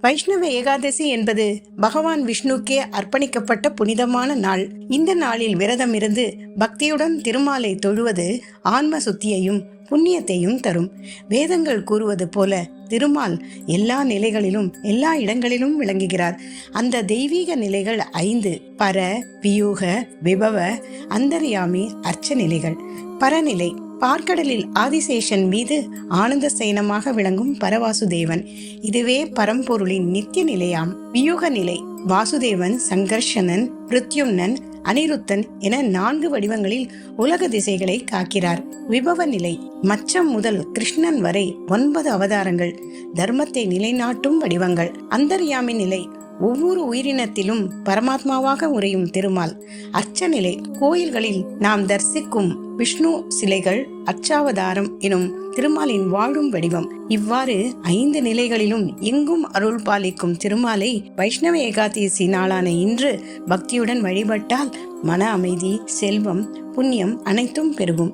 வைஷ்ணவ ஏகாதசி என்பது பகவான் விஷ்ணுக்கே அர்ப்பணிக்கப்பட்ட புனிதமான நாள். இந்த நாளில் விரதம் இருந்து பக்தியுடன் திருமாலை தொழுவது ஆன்ம சுத்தியையும் புண்ணியத்தையும் தரும். வேதங்கள் கூறுவது போல திருமால் எல்லா நிலைகளிலும் எல்லா இடங்களிலும் விளங்குகிறார். அந்த தெய்வீக நிலைகள் 5: பர, வியூக, விபவ, அந்தர்யாமி, அர்ச்ச நிலைகள். பரநிலை பார்க்கடலில் ஆதிசேஷன் மீது ஆனந்த சயனமாக விளங்கும் பரவாசுதேவன். இதுவே பரம்பொருளின் நித்திய நிலையாம். வியூக நிலை வாசுதேவன், சங்கர்ஷனன், பிருத்யும்னன், அனிருத்தன் என 4 வடிவங்களில் உலக திசைகளை காக்கிறார். விபவ நிலை மச்சம் முதல் கிருஷ்ணன் வரை 9 அவதாரங்கள், தர்மத்தை நிலைநாட்டும் வடிவங்கள். அந்தர்யாமி நிலை ஒவ்வொரு உயிரினத்திலும் பரமாத்மாவாக உறையும் திருமால். அர்ச்ச நிலை கோயில்களில் நாம் தரிசிக்கும் விஷ்ணு சிலைகள் அர்ச்சாவதாரம் எனும் திருமாலின் வாழும் வடிவம். இவ்வாறு 5 நிலைகளிலும் எங்கும் அருள் பாலிக்கும் திருமாலை வைஷ்ணவ ஏகாதசி நாளான இன்று பக்தியுடன் வழிபட்டால் மன அமைதி, செல்வம், புண்ணியம் அனைத்தும் பெருகும்.